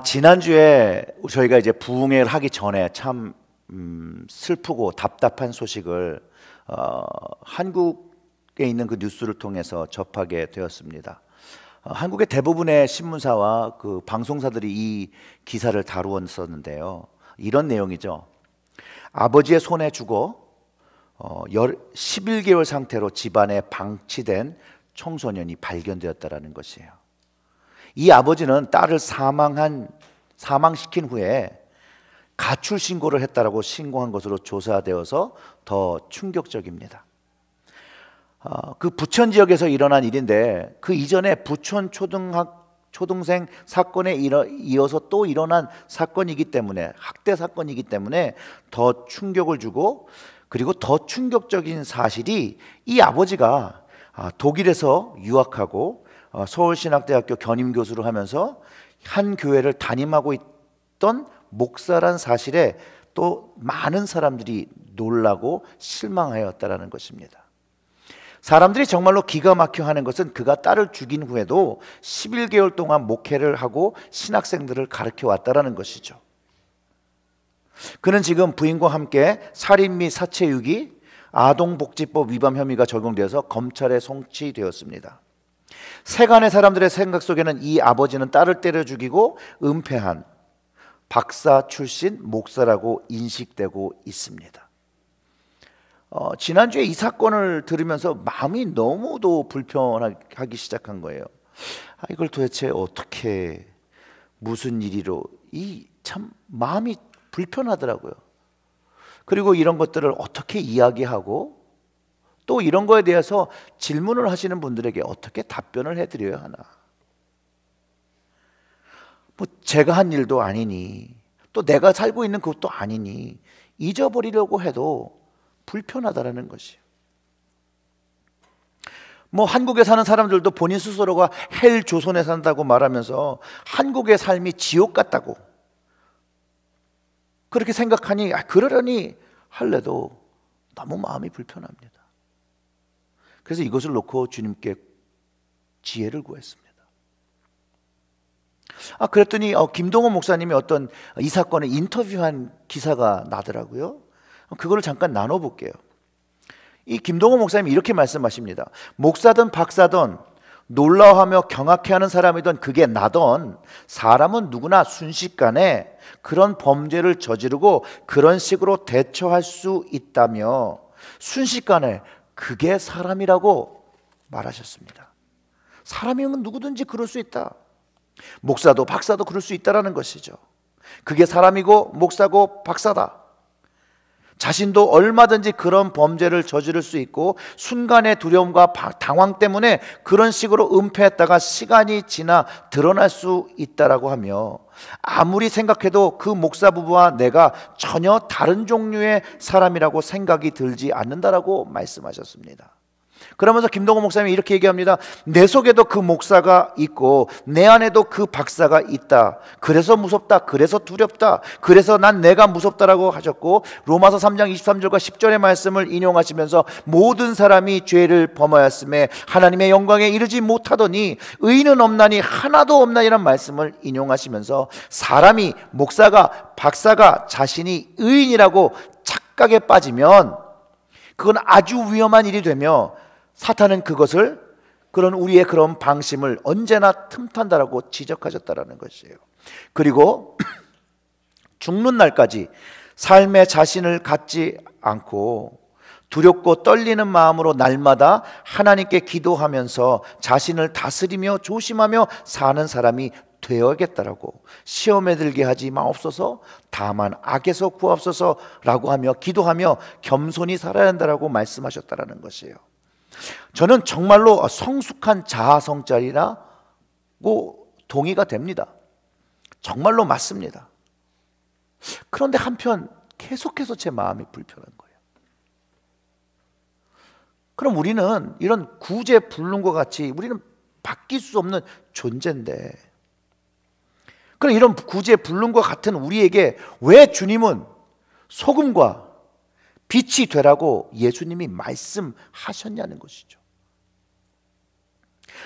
지난주에 저희가 이제 부흥회를 하기 전에 참 슬프고 답답한 소식을 한국에 있는 그 뉴스를 통해서 접하게 되었습니다. 한국의 대부분의 신문사와 그 방송사들이 이 기사를 다루었었는데요. 이런 내용이죠. 아버지의 손에 죽어 11개월 상태로 집안에 방치된 청소년이 발견되었다라는 것이에요. 이 아버지는 딸을 사망시킨 후에 가출 신고를 했다라고 신고한 것으로 조사되어서 더 충격적입니다. 그 부천 지역에서 일어난 일인데 그 이전에 부천 초등생 사건에 이어서 또 일어난 사건이기 때문에, 학대 사건이기 때문에 더 충격을 주고, 그리고 더 충격적인 사실이 이 아버지가 독일에서 유학하고 서울신학대학교 견임교수를 하면서 한 교회를 담임하고 있던 목사란 사실에 또 많은 사람들이 놀라고 실망하였다라는 것입니다. 사람들이 정말로 기가 막혀 하는 것은 그가 딸을 죽인 후에도 11개월 동안 목회를 하고 신학생들을 가르쳐 왔다라는 것이죠. 그는 지금 부인과 함께 살인 및 사체유기, 아동복지법 위반 혐의가 적용되어서 검찰에 송치되었습니다. 세간의 사람들의 생각 속에는 이 아버지는 딸을 때려 죽이고 은폐한 박사 출신 목사라고 인식되고 있습니다. 지난주에 이 사건을 들으면서 마음이 너무도 불편하기 시작한 거예요. 이걸 도대체 어떻게, 무슨 일이로, 참 마음이 불편하더라고요. 그리고 이런 것들을 어떻게 이야기하고 또 이런 거에 대해서 질문을 하시는 분들에게 어떻게 답변을 해드려야 하나. 뭐 제가 한 일도 아니니, 또 내가 살고 있는 그것도 아니니 잊어버리려고 해도 불편하다라는 것이에요. 뭐 한국에 사는 사람들도 본인 스스로가 헬 조선에 산다고 말하면서 한국의 삶이 지옥 같다고 그렇게 생각하니, 그러려니 할래도 너무 마음이 불편합니다. 그래서 이것을 놓고 주님께 지혜를 구했습니다. 그랬더니 김동원 목사님이 어떤 이 사건을 인터뷰한 기사가 나더라고요. 그거를 잠깐 나눠볼게요. 이 김동원 목사님이 이렇게 말씀하십니다. 목사든 박사든 놀라워하며 경악해하는 사람이든 그게 나든 사람은 누구나 순식간에 그런 범죄를 저지르고 그런 식으로 대처할 수 있다며 순식간에 그게 사람이라고 말하셨습니다. 사람이면 누구든지 그럴 수 있다. 목사도 박사도 그럴 수 있다라는 것이죠. 그게 사람이고 목사고 박사다. 자신도 얼마든지 그런 범죄를 저지를 수 있고 순간의 두려움과 당황 때문에 그런 식으로 은폐했다가 시간이 지나 드러날 수 있다라고 하며, 아무리 생각해도 그 목사 부부와 내가 전혀 다른 종류의 사람이라고 생각이 들지 않는다라고 말씀하셨습니다. 그러면서 김동원 목사님이 이렇게 얘기합니다. 내 속에도 그 목사가 있고 내 안에도 그 박사가 있다. 그래서 무섭다. 그래서 두렵다. 그래서 난 내가 무섭다라고 하셨고, 로마서 3장 23절과 10절의 말씀을 인용하시면서 모든 사람이 죄를 범하였음에 하나님의 영광에 이르지 못하더니 의인은 없나니 하나도 없나니라는 말씀을 인용하시면서, 사람이, 목사가, 박사가 자신이 의인이라고 착각에 빠지면 그건 아주 위험한 일이 되며, 사탄은 그것을, 그런 우리의 그런 방심을 언제나 틈탄다라고 지적하셨다라는 것이에요. 그리고 죽는 날까지 삶의 자신을 갖지 않고 두렵고 떨리는 마음으로 날마다 하나님께 기도하면서 자신을 다스리며 조심하며 사는 사람이 되어야겠다라고, 시험에 들게 하지 마옵소서, 다만 악에서 구하옵소서라고 하며 기도하며 겸손히 살아야 한다라고 말씀하셨다라는 것이에요. 저는 정말로 성숙한 자아성찰이라고 동의가 됩니다. 정말로 맞습니다. 그런데 한편 계속해서 제 마음이 불편한 거예요. 그럼 우리는 이런 구제불능과 같이 우리는 바뀔 수 없는 존재인데, 그럼 이런 구제불능과 같은 우리에게 왜 주님은 소금과 빛이 되라고 예수님이 말씀하셨냐는 것이죠.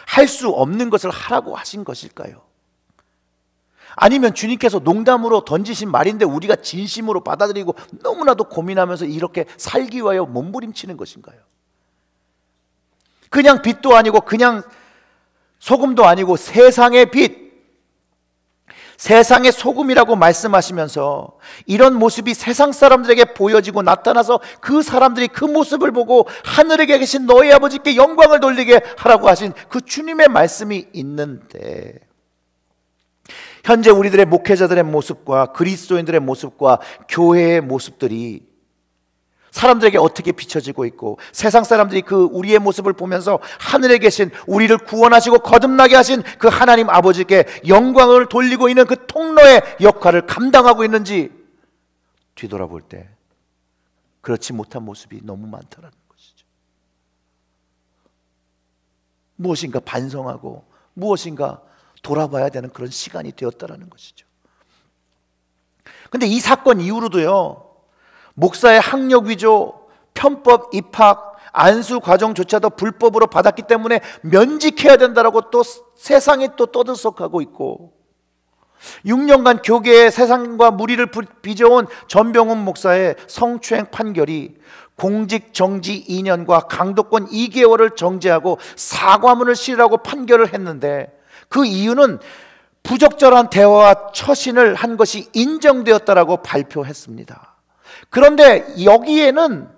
할 수 없는 것을 하라고 하신 것일까요? 아니면 주님께서 농담으로 던지신 말인데 우리가 진심으로 받아들이고 너무나도 고민하면서 이렇게 살기 위하여 몸부림치는 것인가요? 그냥 빛도 아니고 그냥 소금도 아니고 세상의 빛, 세상의 소금이라고 말씀하시면서 이런 모습이 세상 사람들에게 보여지고 나타나서 그 사람들이 그 모습을 보고 하늘에 계신 너희 아버지께 영광을 돌리게 하라고 하신 그 주님의 말씀이 있는데, 현재 우리들의 목회자들의 모습과 그리스도인들의 모습과 교회의 모습들이 사람들에게 어떻게 비춰지고 있고, 세상 사람들이 그 우리의 모습을 보면서 하늘에 계신 우리를 구원하시고 거듭나게 하신 그 하나님 아버지께 영광을 돌리고 있는 그 통로의 역할을 감당하고 있는지 뒤돌아볼 때 그렇지 못한 모습이 너무 많다는 것이죠. 무엇인가 반성하고 무엇인가 돌아봐야 되는 그런 시간이 되었다는 것이죠. 근데 이 사건 이후로도요, 목사의 학력 위조, 편법 입학, 안수 과정조차도 불법으로 받았기 때문에 면직해야 된다라고 또 세상이 또 떠들썩하고 있고, 6년간 교계에 세상과 무리를 빚어온 전병훈 목사의 성추행 판결이 공직 정지 2년과 강도권 2개월을 정지하고 사과문을 실으라고 판결을 했는데, 그 이유는 부적절한 대화와 처신을 한 것이 인정되었다라고 발표했습니다. 그런데 여기에는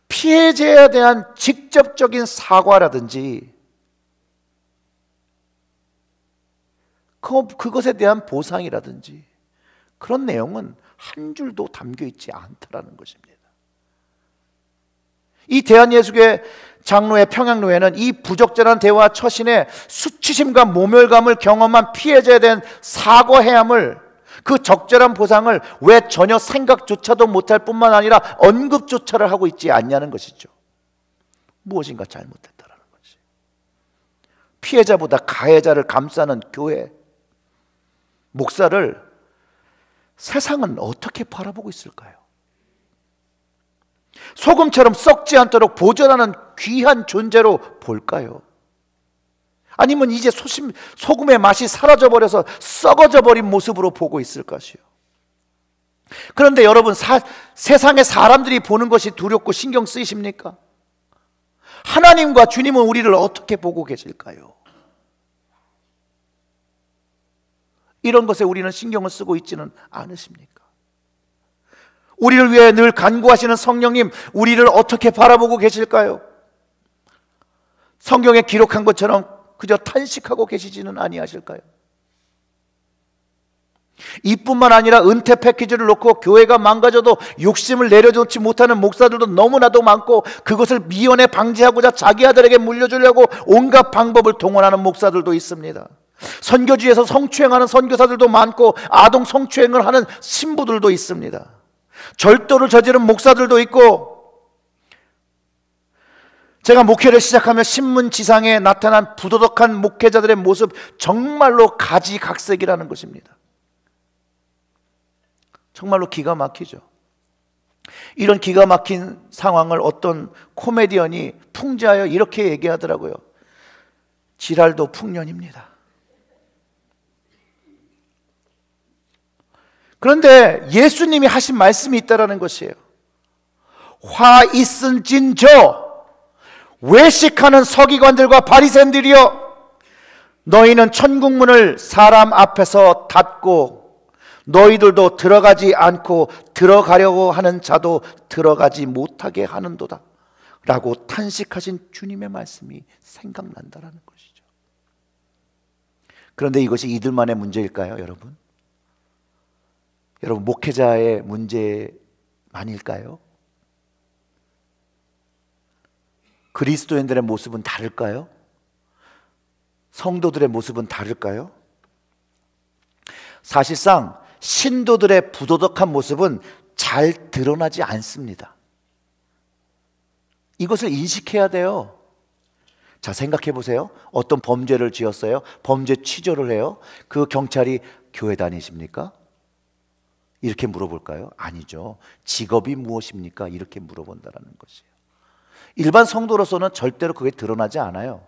피해자에 대한 직접적인 사과라든지 그것에 대한 보상이라든지 그런 내용은 한 줄도 담겨 있지 않다라는 것입니다. 이 대한예수교회 장로회 평양로회는 이 부적절한 대화 처신에 수치심과 모멸감을 경험한 피해자에 대한 사과해야 함을, 그 적절한 보상을 왜 전혀 생각조차도 못할 뿐만 아니라 언급조차를 하고 있지 않냐는 것이죠. 무엇인가 잘못했다는 것이. 피해자보다 가해자를 감싸는 교회, 목사를 세상은 어떻게 바라보고 있을까요? 소금처럼 썩지 않도록 보존하는 귀한 존재로 볼까요? 아니면 이제 소금의 맛이 사라져버려서 썩어져 버린 모습으로 보고 있을 것이요. 그런데 여러분, 세상의 사람들이 보는 것이 두렵고 신경 쓰이십니까? 하나님과 주님은 우리를 어떻게 보고 계실까요? 이런 것에 우리는 신경을 쓰고 있지는 않으십니까? 우리를 위해 늘 간구하시는 성령님, 우리를 어떻게 바라보고 계실까요? 성경에 기록한 것처럼 그저 탄식하고 계시지는 아니하실까요? 이뿐만 아니라 은퇴 패키지를 놓고 교회가 망가져도 욕심을 내려놓지 못하는 목사들도 너무나도 많고, 그것을 미연에 방지하고자 자기 아들에게 물려주려고 온갖 방법을 동원하는 목사들도 있습니다. 선교지에서 성추행하는 선교사들도 많고, 아동 성추행을 하는 신부들도 있습니다. 절도를 저지른 목사들도 있고, 제가 목회를 시작하며 신문지상에 나타난 부도덕한 목회자들의 모습, 정말로 가지각색이라는 것입니다. 정말로 기가 막히죠. 이런 기가 막힌 상황을 어떤 코미디언이 풍자하여 이렇게 얘기하더라고요. 지랄도 풍년입니다. 그런데 예수님이 하신 말씀이 있다라는 것이에요. 화 있은 진저 외식하는 서기관들과 바리새인들이여, 너희는 천국문을 사람 앞에서 닫고 너희들도 들어가지 않고 들어가려고 하는 자도 들어가지 못하게 하는도다 라고 탄식하신 주님의 말씀이 생각난다라는 것이죠. 그런데 이것이 이들만의 문제일까요, 여러분? 여러분, 목회자의 문제만일까요? 그리스도인들의 모습은 다를까요? 성도들의 모습은 다를까요? 사실상 신도들의 부도덕한 모습은 잘 드러나지 않습니다. 이것을 인식해야 돼요. 자, 생각해 보세요. 어떤 범죄를 지었어요. 범죄 취조를 해요. 그 경찰이 교회 다니십니까? 이렇게 물어볼까요? 아니죠. 직업이 무엇입니까? 이렇게 물어본다는 것이에요. 일반 성도로서는 절대로 그게 드러나지 않아요.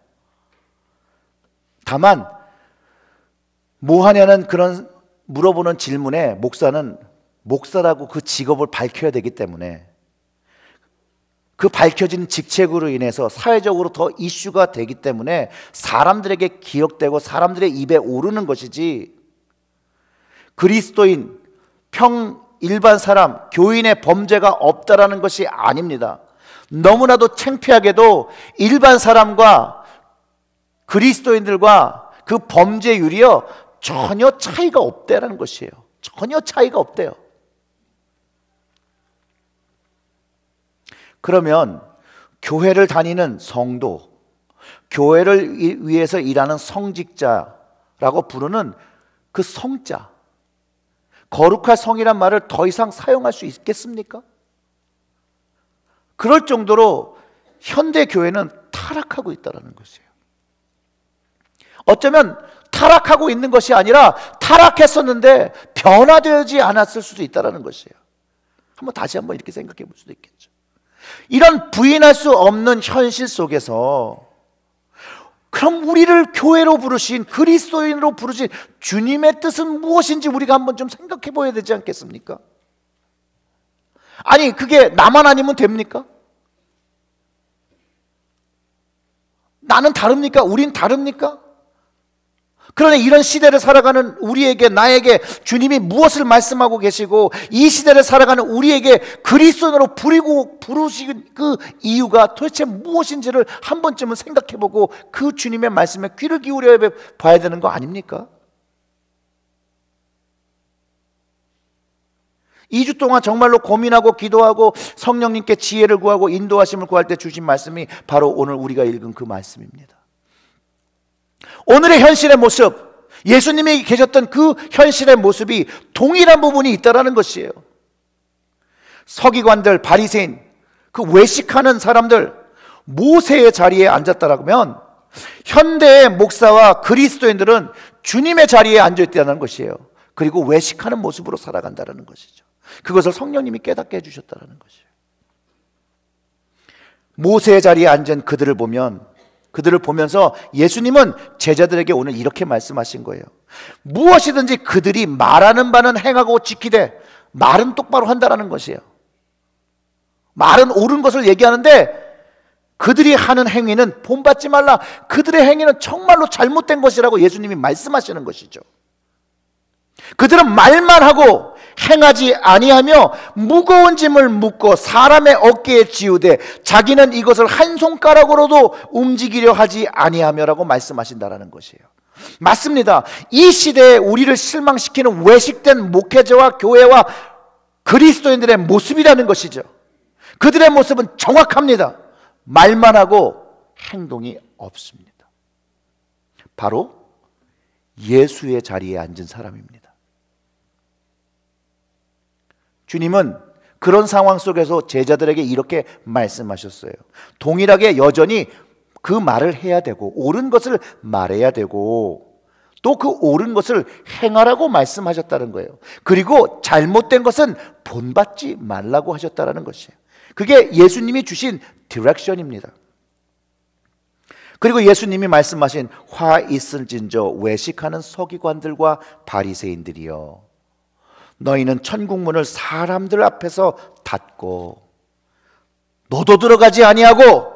다만 뭐 하냐는 그런 물어보는 질문에 목사는 목사라고 그 직업을 밝혀야 되기 때문에 그 밝혀진 직책으로 인해서 사회적으로 더 이슈가 되기 때문에 사람들에게 기억되고 사람들의 입에 오르는 것이지, 그리스도인, 일반 사람, 교인의 범죄가 없다라는 것이 아닙니다. 너무나도 창피하게도 일반 사람과 그리스도인들과 그 범죄율이요 전혀 차이가 없다라는 것이에요. 전혀 차이가 없대요. 그러면 교회를 다니는 성도, 교회를 위해서 일하는 성직자라고 부르는 그 성자, 거룩할 성이란 말을 더 이상 사용할 수 있겠습니까? 그럴 정도로 현대 교회는 타락하고 있다는 것이에요. 어쩌면 타락하고 있는 것이 아니라 타락했었는데 변화되지 않았을 수도 있다는 것이에요. 다시 한번 이렇게 생각해 볼 수도 있겠죠. 이런 부인할 수 없는 현실 속에서 그럼 우리를 교회로 부르신, 그리스도인으로 부르신 주님의 뜻은 무엇인지 우리가 한번 좀 생각해 봐야 되지 않겠습니까? 아니, 그게 나만 아니면 됩니까? 나는 다릅니까? 우린 다릅니까? 그러나 이런 시대를 살아가는 우리에게, 나에게 주님이 무엇을 말씀하고 계시고 이 시대를 살아가는 우리에게 그리스도인으로 부르신 그 이유가 도대체 무엇인지를 한 번쯤은 생각해보고 그 주님의 말씀에 귀를 기울여 봐야 되는 거 아닙니까? 2주 동안 정말로 고민하고 기도하고 성령님께 지혜를 구하고 인도하심을 구할 때 주신 말씀이 바로 오늘 우리가 읽은 그 말씀입니다. 오늘의 현실의 모습, 예수님이 계셨던 그 현실의 모습이 동일한 부분이 있다는 것이에요. 서기관들, 바리새인, 그 외식하는 사람들, 모세의 자리에 앉았다라면 현대의 목사와 그리스도인들은 주님의 자리에 앉아있다는 것이에요. 그리고 외식하는 모습으로 살아간다는 것이죠. 그것을 성령님이 깨닫게 해주셨다는 것이에요. 모세의 자리에 앉은 그들을 보면서 예수님은 제자들에게 오늘 이렇게 말씀하신 거예요. 무엇이든지 그들이 말하는 바는 행하고 지키되, 말은 똑바로 한다라는 것이에요. 말은 옳은 것을 얘기하는데 그들이 하는 행위는 본받지 말라. 그들의 행위는 정말로 잘못된 것이라고 예수님이 말씀하시는 것이죠. 그들은 말만 하고 행하지 아니하며 무거운 짐을 묻고 사람의 어깨에 지우되 자기는 이것을 한 손가락으로도 움직이려 하지 아니하며라고 말씀하신다라는 것이에요. 맞습니다. 이 시대에 우리를 실망시키는 외식된 목회자와 교회와 그리스도인들의 모습이라는 것이죠. 그들의 모습은 정확합니다. 말만 하고 행동이 없습니다. 바로 예수의 자리에 앉은 사람입니다. 주님은 그런 상황 속에서 제자들에게 이렇게 말씀하셨어요. 동일하게 여전히 그 말을 해야 되고 옳은 것을 말해야 되고 또 그 옳은 것을 행하라고 말씀하셨다는 거예요. 그리고 잘못된 것은 본받지 말라고 하셨다는 것이에요. 그게 예수님이 주신 디렉션입니다. 그리고 예수님이 말씀하신 화 있을진저 외식하는 서기관들과 바리새인들이여, 너희는 천국문을 사람들 앞에서 닫고 너도 들어가지 아니하고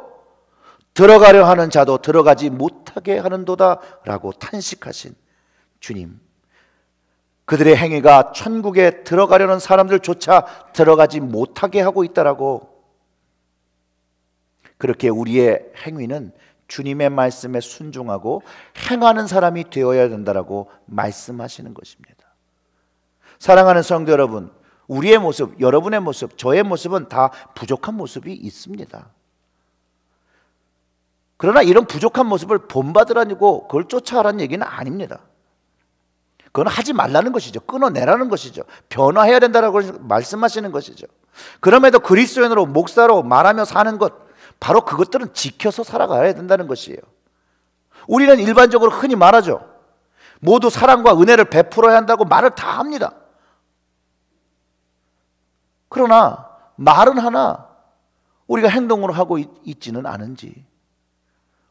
들어가려 하는 자도 들어가지 못하게 하는도다 라고 탄식하신 주님, 그들의 행위가 천국에 들어가려는 사람들조차 들어가지 못하게 하고 있다라고, 그렇게 우리의 행위는 주님의 말씀에 순종하고 행하는 사람이 되어야 된다라고 말씀하시는 것입니다. 사랑하는 성도 여러분, 우리의 모습, 여러분의 모습, 저의 모습은 다 부족한 모습이 있습니다. 그러나 이런 부족한 모습을 본받으라고 그걸 쫓아가라는 얘기는 아닙니다. 그건 하지 말라는 것이죠. 끊어내라는 것이죠. 변화해야 된다고 말씀하시는 것이죠. 그럼에도 그리스도인으로, 목사로 말하며 사는 것, 바로 그것들은 지켜서 살아가야 된다는 것이에요. 우리는 일반적으로 흔히 말하죠. 모두 사랑과 은혜를 베풀어야 한다고 말을 다 합니다. 그러나 말은 하나 우리가 행동으로 하고 있지는 않은지,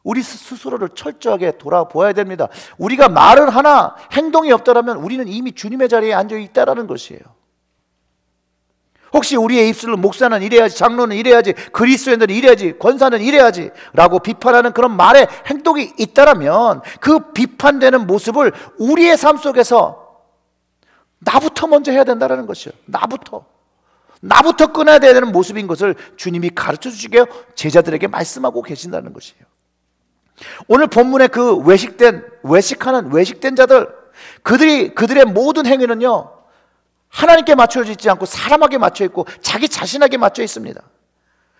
우리 스스로를 철저하게 돌아보아야 됩니다. 우리가 말을 하나 행동이 없다면 우리는 이미 주님의 자리에 앉아 있다라는 것이에요. 혹시 우리의 입술로 목사는 이래야지, 장로는 이래야지, 그리스도인들은 이래야지, 권사는 이래야지 라고 비판하는 그런 말에 행동이 있다면 그 비판되는 모습을 우리의 삶 속에서 나부터 먼저 해야 된다는 것이에요. 나부터 끊어야 되는 모습인 것을 주님이 가르쳐 주시게 제자들에게 말씀하고 계신다는 것이에요. 오늘 본문의 그 외식된 자들, 그들의 모든 행위는요, 하나님께 맞춰져 있지 않고 사람에게 맞춰 있고 자기 자신에게 맞춰 있습니다.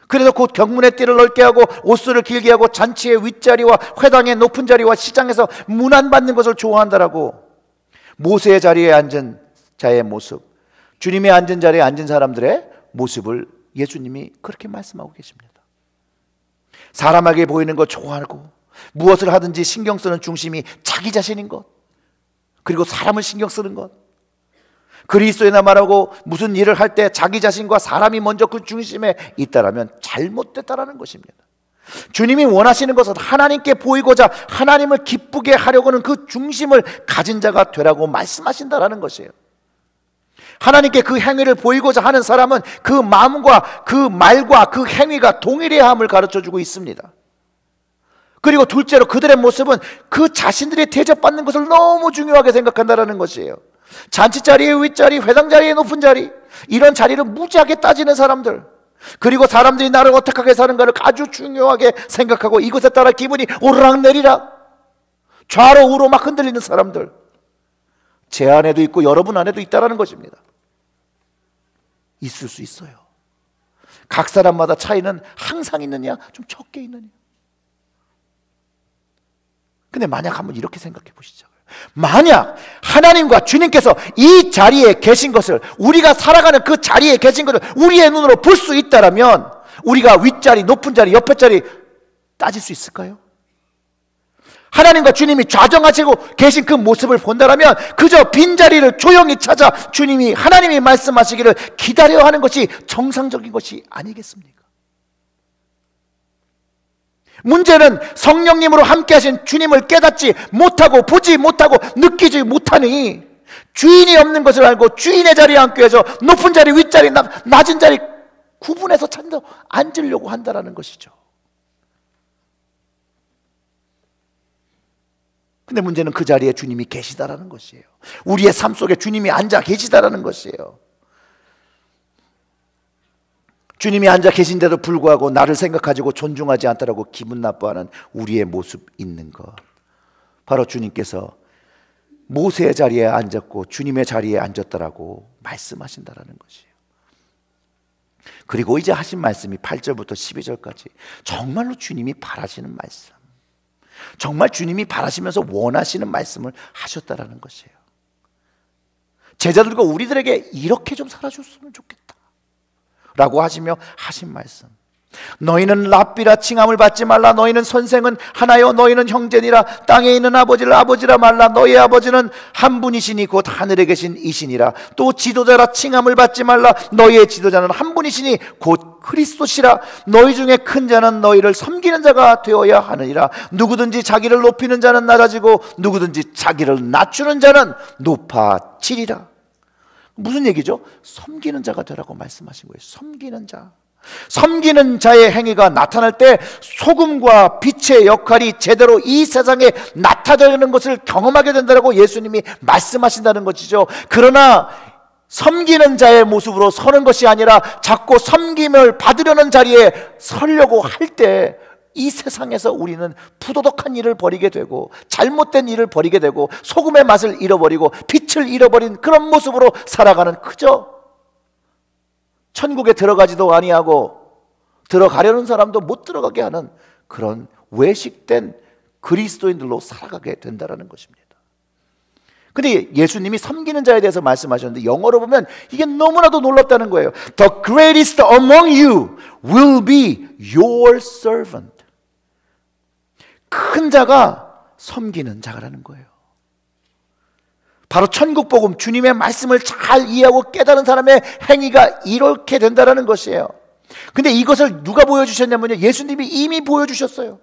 그래서 곧 경문의 띠를 넓게 하고 옷수를 길게 하고 잔치의 윗자리와 회당의 높은 자리와 시장에서 문안받는 것을 좋아한다라고, 모세의 자리에 앉은 자의 모습, 주님의 앉은 자리에 앉은 사람들의 모습을 예수님이 그렇게 말씀하고 계십니다. 사람에게 보이는 것 좋아하고 무엇을 하든지 신경 쓰는 중심이 자기 자신인 것, 그리고 사람을 신경 쓰는 것, 그리스도인이나 말하고 무슨 일을 할 때 자기 자신과 사람이 먼저 그 중심에 있다라면 잘못됐다라는 것입니다. 주님이 원하시는 것은 하나님께 보이고자 하나님을 기쁘게 하려고는 그 중심을 가진 자가 되라고 말씀하신다라는 것이에요. 하나님께 그 행위를 보이고자 하는 사람은 그 마음과 그 말과 그 행위가 동일해야 함을 가르쳐주고 있습니다. 그리고 둘째로 그들의 모습은 그 자신들이 대접받는 것을 너무 중요하게 생각한다는 것이에요. 잔치 자리의 윗자리, 회당 자리의 높은 자리, 이런 자리를 무지하게 따지는 사람들, 그리고 사람들이 나를 어떻게 하게 사는가를 아주 중요하게 생각하고 이것에 따라 기분이 오르락내리락 좌로 우로 막 흔들리는 사람들, 제 안에도 있고 여러분 안에도 있다는 것입니다. 있을 수 있어요. 각 사람마다 차이는 항상 있느냐, 좀 적게 있느냐. 근데 만약 한번 이렇게 생각해 보시죠. 만약 하나님과 주님께서 이 자리에 계신 것을, 우리가 살아가는 그 자리에 계신 것을 우리의 눈으로 볼 수 있다면 우리가 윗자리, 높은 자리, 옆에 자리 따질 수 있을까요? 하나님과 주님이 좌정하시고 계신 그 모습을 본다면 그저 빈자리를 조용히 찾아 주님이, 하나님이 말씀하시기를 기다려 하는 것이 정상적인 것이 아니겠습니까? 문제는 성령님으로 함께 하신 주님을 깨닫지 못하고 보지 못하고 느끼지 못하니 주인이 없는 것을 알고 주인의 자리에 앉기 위해서 높은 자리, 윗자리, 낮은 자리 구분해서 찾아 앉으려고 한다는 것이죠. 근데 문제는 그 자리에 주님이 계시다라는 것이에요. 우리의 삶 속에 주님이 앉아 계시다라는 것이에요. 주님이 앉아 계신데도 불구하고 나를 생각하고 존중하지 않다라고 기분 나빠하는 우리의 모습 있는 것, 바로 주님께서 모세의 자리에 앉았고 주님의 자리에 앉았다라고 말씀하신다라는 것이에요. 그리고 이제 하신 말씀이 8절부터 12절까지 정말로 주님이 바라시는 말씀, 정말 주님이 바라시면서 원하시는 말씀을 하셨다라는 것이에요. 제자들과 우리들에게 이렇게 좀 살아줬으면 좋겠다 라고 하시며 하신 말씀, 너희는 랍비라 칭함을 받지 말라. 너희는 선생은 하나요, 너희는 형제니라. 땅에 있는 아버지를 아버지라 말라. 너희 아버지는 한 분이시니 곧 하늘에 계신 이시니라. 또 지도자라 칭함을 받지 말라. 너희의 지도자는 한 분이시니 곧 그리스도시라. 너희 중에 큰 자는 너희를 섬기는 자가 되어야 하느니라. 누구든지 자기를 높이는 자는 낮아지고 누구든지 자기를 낮추는 자는 높아지리라. 무슨 얘기죠? 섬기는 자가 되라고 말씀하신 거예요. 섬기는 자. 섬기는 자의 행위가 나타날 때 소금과 빛의 역할이 제대로 이 세상에 나타나는 것을 경험하게 된다고 예수님이 말씀하신다는 것이죠. 그러나 섬기는 자의 모습으로 서는 것이 아니라 자꾸 섬김을 받으려는 자리에 서려고 할 때 이 세상에서 우리는 부도덕한 일을 벌이게 되고 잘못된 일을 벌이게 되고 소금의 맛을 잃어버리고 빛을 잃어버린 그런 모습으로 살아가는, 그저 천국에 들어가지도 아니하고 들어가려는 사람도 못 들어가게 하는 그런 외식된 그리스도인들로 살아가게 된다는 것입니다. 근데 예수님이 섬기는 자에 대해서 말씀하셨는데 영어로 보면 이게 너무나도 놀랍다는 거예요. The greatest among you will be your servant. 큰 자가 섬기는 자라는 거예요. 바로 천국복음, 주님의 말씀을 잘 이해하고 깨달은 사람의 행위가 이렇게 된다는 것이에요. 근데 이것을 누가 보여주셨냐면요, 예수님이 이미 보여주셨어요.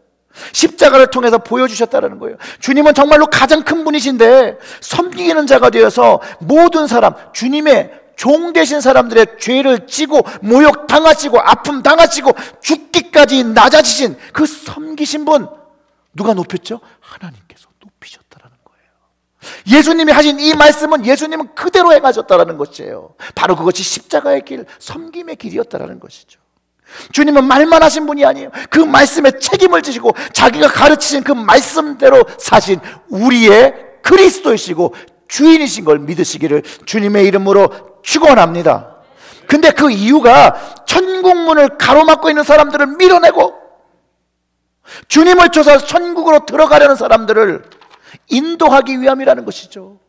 십자가를 통해서 보여주셨다는 거예요. 주님은 정말로 가장 큰 분이신데 섬기는 자가 되어서 모든 사람, 주님의 종 되신 사람들의 죄를 지고 모욕 당하시고 아픔 당하시고 죽기까지 낮아지신 그 섬기신 분, 누가 높였죠? 하나님께서 높이셨다라는 거예요. 예수님이 하신 이 말씀은 예수님은 그대로 행하셨다라는 것이에요. 바로 그것이 십자가의 길, 섬김의 길이었다라는 것이죠. 주님은 말만 하신 분이 아니에요. 그 말씀에 책임을 지시고 자기가 가르치신 그 말씀대로 사신 우리의 그리스도이시고 주인이신 걸 믿으시기를 주님의 이름으로 축원합니다. 근데 그 이유가 천국문을 가로막고 있는 사람들을 밀어내고 주님을 쫓아서 천국으로 들어가려는 사람들을 인도하기 위함이라는 것이죠.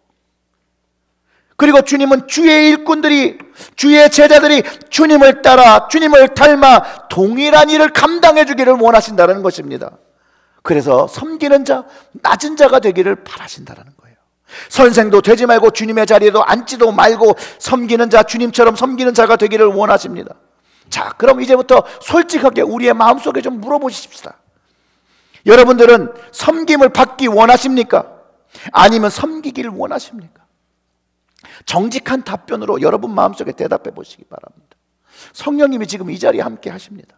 그리고 주님은 주의 일꾼들이, 주의 제자들이 주님을 따라 주님을 닮아 동일한 일을 감당해 주기를 원하신다는 것입니다. 그래서 섬기는 자, 낮은 자가 되기를 바라신다는 거예요. 선생도 되지 말고 주님의 자리에도 앉지도 말고 섬기는 자, 주님처럼 섬기는 자가 되기를 원하십니다. 자, 그럼 이제부터 솔직하게 우리의 마음속에 좀 물어보십시다. 여러분들은 섬김을 받기 원하십니까? 아니면 섬기기를 원하십니까? 정직한 답변으로 여러분 마음속에 대답해 보시기 바랍니다. 성령님이 지금 이 자리에 함께 하십니다.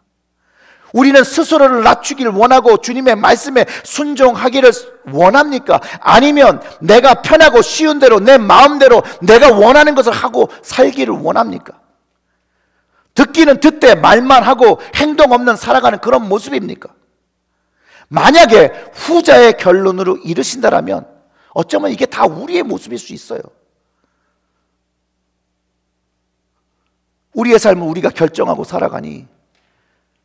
우리는 스스로를 낮추기를 원하고 주님의 말씀에 순종하기를 원합니까? 아니면 내가 편하고 쉬운 대로 내 마음대로 내가 원하는 것을 하고 살기를 원합니까? 듣기는 듣되 말만 하고 행동 없는 살아가는 그런 모습입니까? 만약에 후자의 결론으로 이르신다라면 어쩌면 이게 다 우리의 모습일 수 있어요. 우리의 삶을 우리가 결정하고 살아가니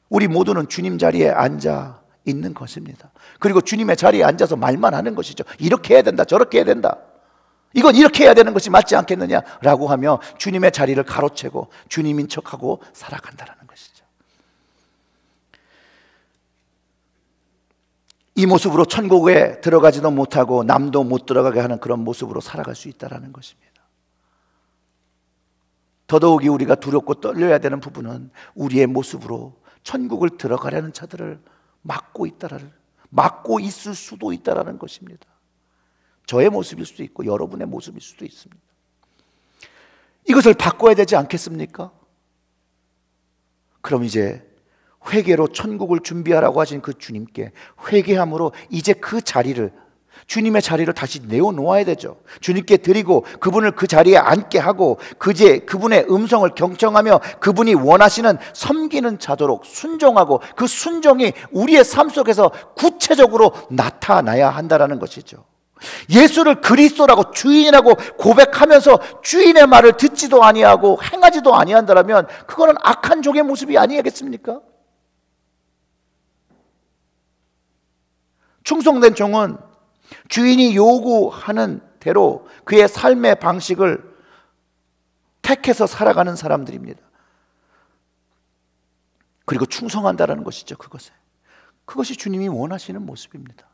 우리 모두는 주님 자리에 앉아 있는 것입니다. 그리고 주님의 자리에 앉아서 말만 하는 것이죠. 이렇게 해야 된다, 저렇게 해야 된다, 이건 이렇게 해야 되는 것이 맞지 않겠느냐라고 하며 주님의 자리를 가로채고 주님인 척하고 살아간다는 것이죠. 이 모습으로 천국에 들어가지도 못하고 남도 못 들어가게 하는 그런 모습으로 살아갈 수 있다는 것입니다. 더더욱이 우리가 두렵고 떨려야 되는 부분은 우리의 모습으로 천국을 들어가려는 자들을 막고 있을 수도 있다는 것입니다. 저의 모습일 수도 있고 여러분의 모습일 수도 있습니다. 이것을 바꿔야 되지 않겠습니까? 그럼 이제 회개로 천국을 준비하라고 하신 그 주님께 회개함으로 이제 그 자리를, 주님의 자리를 다시 내어놓아야 되죠. 주님께 드리고 그분을 그 자리에 앉게 하고 그분의 음성을 경청하며 그분이 원하시는 섬기는 자도록 순종하고 그 순종이 우리의 삶 속에서 구체적으로 나타나야 한다는 것이죠. 예수를 그리스도라고 주인이라고 고백하면서 주인의 말을 듣지도 아니하고 행하지도 아니한다면 그거는 악한 종의 모습이 아니겠습니까? 충성된 종은 주인이 요구하는 대로 그의 삶의 방식을 택해서 살아가는 사람들입니다. 그리고 충성한다는 것이죠. 그것이 주님이 원하시는 모습입니다.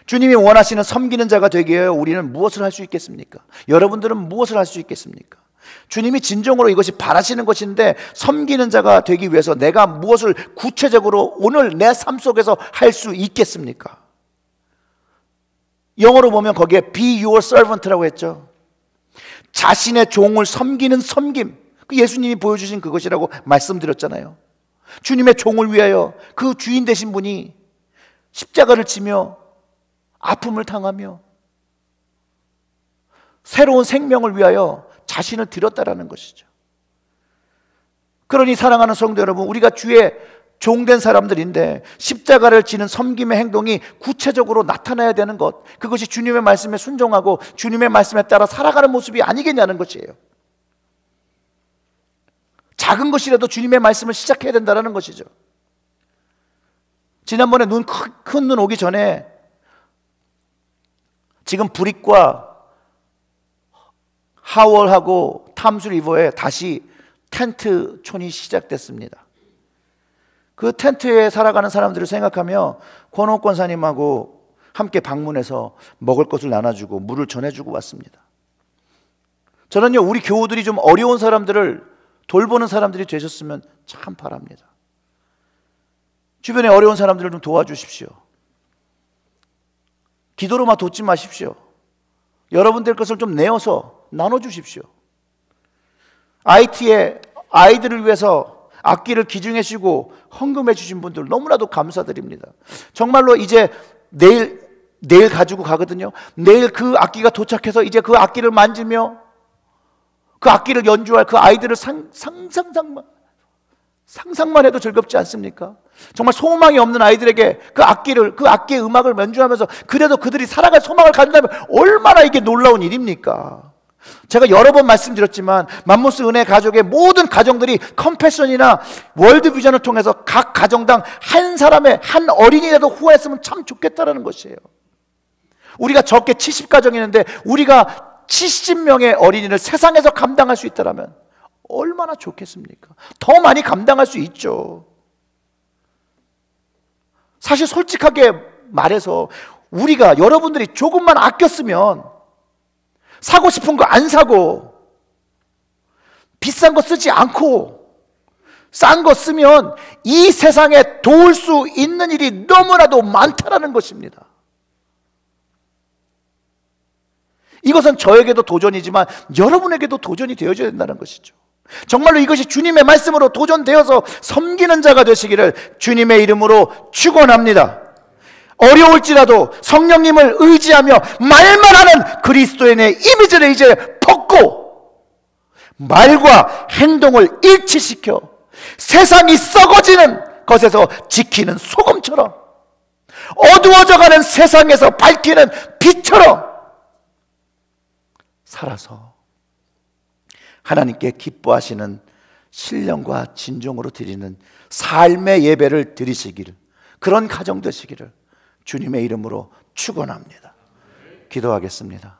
주님이 원하시는 섬기는 자가 되기 위해 우리는 무엇을 할 수 있겠습니까? 여러분들은 무엇을 할 수 있겠습니까? 주님이 진정으로 이것이 바라시는 것인데 섬기는 자가 되기 위해서 내가 무엇을 구체적으로 오늘 내 삶 속에서 할 수 있겠습니까? 영어로 보면 거기에 be your servant라고 했죠. 자신의 종을 섬기는 섬김, 그 예수님이 보여주신 그것이라고 말씀드렸잖아요. 주님의 종을 위하여 그 주인 되신 분이 십자가를 지며 아픔을 당하며 새로운 생명을 위하여 자신을 드렸다라는 것이죠. 그러니 사랑하는 성도 여러분, 우리가 주의 종된 사람들인데 십자가를 지는 섬김의 행동이 구체적으로 나타나야 되는 것, 그것이 주님의 말씀에 순종하고 주님의 말씀에 따라 살아가는 모습이 아니겠냐는 것이에요. 작은 것이라도 주님의 말씀을 시작해야 된다는 것이죠. 지난번에 큰 눈 오기 전에 지금 브릭과 하월하고 탐스리버에 다시 텐트촌이 시작됐습니다. 그 텐트에 살아가는 사람들을 생각하며 권호 권사님하고 함께 방문해서 먹을 것을 나눠주고 물을 전해주고 왔습니다. 저는요, 우리 교우들이 좀 어려운 사람들을 돌보는 사람들이 되셨으면 참 바랍니다. 주변에 어려운 사람들을 좀 도와주십시오. 기도로만 돕지 마십시오. 여러분들 것을 좀 내어서 나눠주십시오. IT에 아이들을 위해서 악기를 기증해 주시고 헌금해 주신 분들 너무나도 감사드립니다. 정말로 이제 내일 가지고 가거든요. 내일 그 악기가 도착해서 이제 그 악기를 만지며 그 악기를 연주할 그 아이들을 상상만 해도 즐겁지 않습니까? 정말 소망이 없는 아이들에게 그 악기의 음악을 연주하면서 그래도 그들이 살아갈 소망을 갖는다면 얼마나 이게 놀라운 일입니까? 제가 여러 번 말씀드렸지만 맘모스 은혜 가족의 모든 가정들이 컴패션이나 월드비전을 통해서 각 가정당 한 사람의 한 어린이라도 후원했으면 참 좋겠다라는 것이에요. 우리가 적게 70가정이 있는데 우리가 70명의 어린이를 세상에서 감당할 수 있다면 얼마나 좋겠습니까? 더 많이 감당할 수 있죠. 사실 솔직하게 말해서 우리가 여러분들이 조금만 아꼈으면 사고 싶은 거 안 사고 비싼 거 쓰지 않고 싼 거 쓰면 이 세상에 도울 수 있는 일이 너무나도 많다라는 것입니다. 이것은 저에게도 도전이지만 여러분에게도 도전이 되어져야 된다는 것이죠. 정말로 이것이 주님의 말씀으로 도전되어서 섬기는 자가 되시기를 주님의 이름으로 축원합니다. 어려울지라도 성령님을 의지하며 말만 하는 그리스도인의 이미지를 이제 벗고 말과 행동을 일치시켜 세상이 썩어지는 것에서 지키는 소금처럼 어두워져가는 세상에서 밝히는 빛처럼 살아서 하나님께 기뻐하시는 신령과 진정으로 드리는 삶의 예배를 드리시기를, 그런 가정 되시기를 주님의 이름으로 축원합니다. 기도하겠습니다.